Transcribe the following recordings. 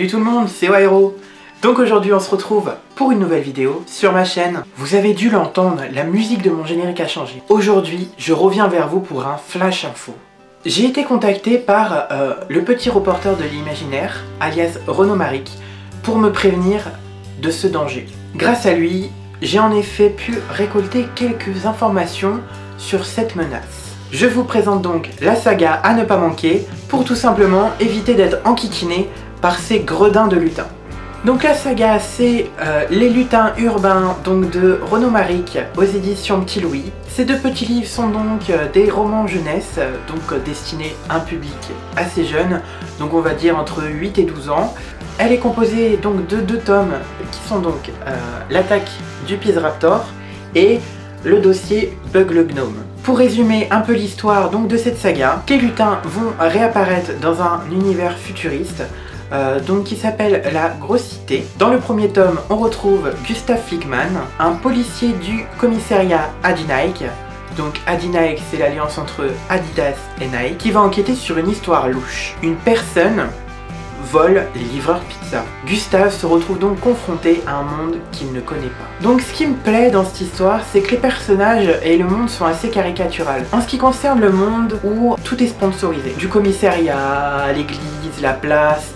Salut tout le monde, c'est Wairo. Donc aujourd'hui on se retrouve pour une nouvelle vidéo sur ma chaîne. Vous avez dû l'entendre, la musique de mon générique a changé. Aujourd'hui, je reviens vers vous pour un flash info. J'ai été contacté par le petit reporter de l'imaginaire, alias Renaud Maric, pour me prévenir de ce danger. Grâce à lui, j'ai en effet pu récolter quelques informations sur cette menace. Je vous présente donc la saga à ne pas manquer pour tout simplement éviter d'être enquiquiné par ces gredins de lutins. Donc la saga c'est Les lutins urbains donc de Renaud Maric aux éditions Petit Louis. Ces deux petits livres sont donc des romans jeunesse, donc destinés à un public assez jeune, donc on va dire entre 8 et 12 ans. Elle est composée donc de deux tomes qui sont donc l'attaque du Pizraptor et le dossier Bug le Gnome. Pour résumer un peu l'histoire donc de cette saga, les lutins vont réapparaître dans un univers futuriste donc qui s'appelle la Grosse Cité. Dans le premier tome, on retrouve Gustav Flickman, un policier du commissariat Adi Nike. Donc Adi Nike, c'est l'alliance entre Adidas et Nike, qui va enquêter sur une histoire louche. Une personne vole les livreurs pizza. Gustav se retrouve donc confronté à un monde qu'il ne connaît pas. Donc ce qui me plaît dans cette histoire, c'est que les personnages et le monde sont assez caricaturales. En ce qui concerne le monde où tout est sponsorisé, du commissariat, l'église, la place,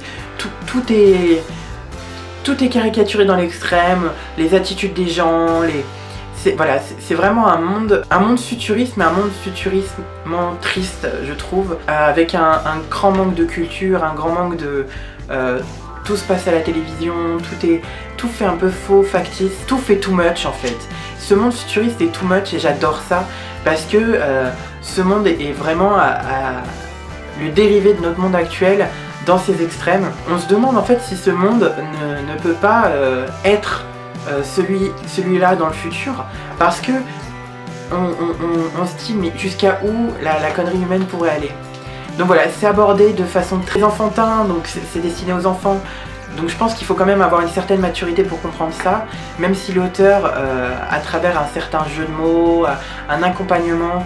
tout est caricaturé dans l'extrême, les attitudes des gens, c'est vraiment un monde futuriste, mais un monde futuristement triste, je trouve, avec un grand manque de culture, un grand manque de... tout se passe à la télévision, tout fait un peu faux, factice, tout fait too much en fait. Ce monde futuriste est too much et j'adore ça, parce que ce monde est vraiment le dérivé de notre monde actuel, dans ses extrêmes. On se demande en fait si ce monde ne peut pas être celui-là dans le futur, parce que on se dit mais jusqu'à où la connerie humaine pourrait aller. Donc voilà, c'est abordé de façon très enfantin, donc c'est destiné aux enfants, donc je pense qu'il faut quand même avoir une certaine maturité pour comprendre ça, même si l'auteur, à travers un certain jeu de mots, un accompagnement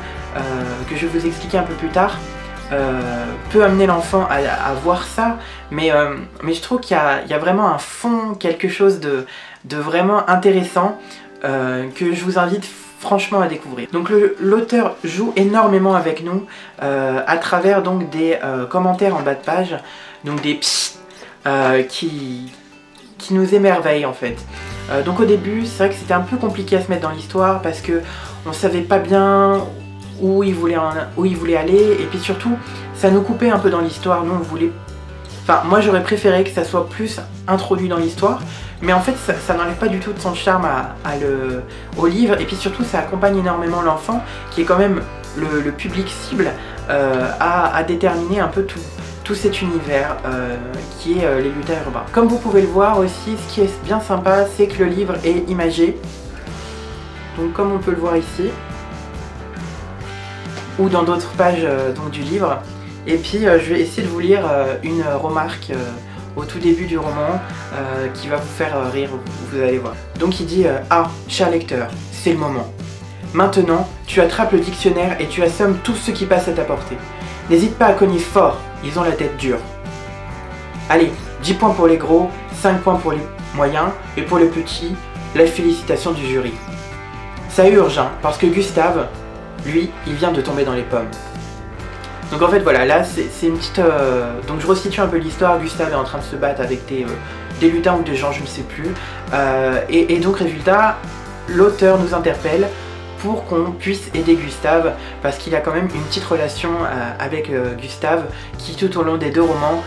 que je vais vous expliquer un peu plus tard, peut amener l'enfant à voir ça, mais je trouve qu'il y a vraiment un fond, quelque chose de vraiment intéressant que je vous invite franchement à découvrir. Donc l'auteur joue énormément avec nous à travers donc des commentaires en bas de page, donc des psst qui nous émerveillent en fait. Donc au début c'est vrai que c'était un peu compliqué à se mettre dans l'histoire parce que on savait pas bien où il voulait aller, et puis surtout ça nous coupait un peu dans l'histoire. Nous on voulait... Enfin moi j'aurais préféré que ça soit plus introduit dans l'histoire, mais en fait ça n'enlève pas du tout de son charme au livre, et puis surtout ça accompagne énormément l'enfant qui est quand même le public cible à déterminer un peu tout cet univers qui est les lutins urbains. Comme vous pouvez le voir aussi, ce qui est bien sympa c'est que le livre est imagé, donc comme on peut le voir ici ou dans d'autres pages donc, du livre. Et puis je vais essayer de vous lire une remarque au tout début du roman qui va vous faire rire, vous allez voir. Donc il dit ah, cher lecteur, c'est le moment. Maintenant, tu attrapes le dictionnaire et tu assommes tout ce qui passe à ta portée. N'hésite pas à cogner fort, ils ont la tête dure. Allez, 10 points pour les gros, 5 points pour les moyens, et pour les petits, la félicitation du jury. Ça urge, hein, parce que Gustave, lui, il vient de tomber dans les pommes. Donc en fait voilà, là c'est une petite... Donc je resitue un peu l'histoire. Gustave est en train de se battre avec des lutins ou des gens, je ne sais plus. Et donc résultat, l'auteur nous interpelle pour qu'on puisse aider Gustave, parce qu'il a quand même une petite relation avec Gustave qui tout au long des deux romans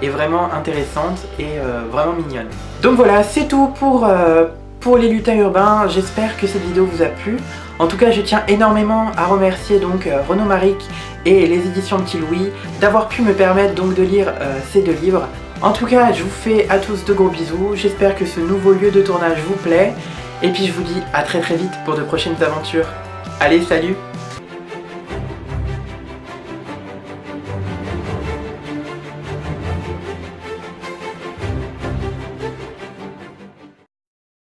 est vraiment intéressante et vraiment mignonne. Donc voilà, c'est tout pour les lutins urbains. J'espère que cette vidéo vous a plu. En tout cas, je tiens énormément à remercier donc Renaud Maric et les éditions Petit Louis d'avoir pu me permettre donc de lire ces deux livres. En tout cas, je vous fais à tous de gros bisous. J'espère que ce nouveau lieu de tournage vous plaît. Et puis je vous dis à très vite pour de prochaines aventures. Allez, salut!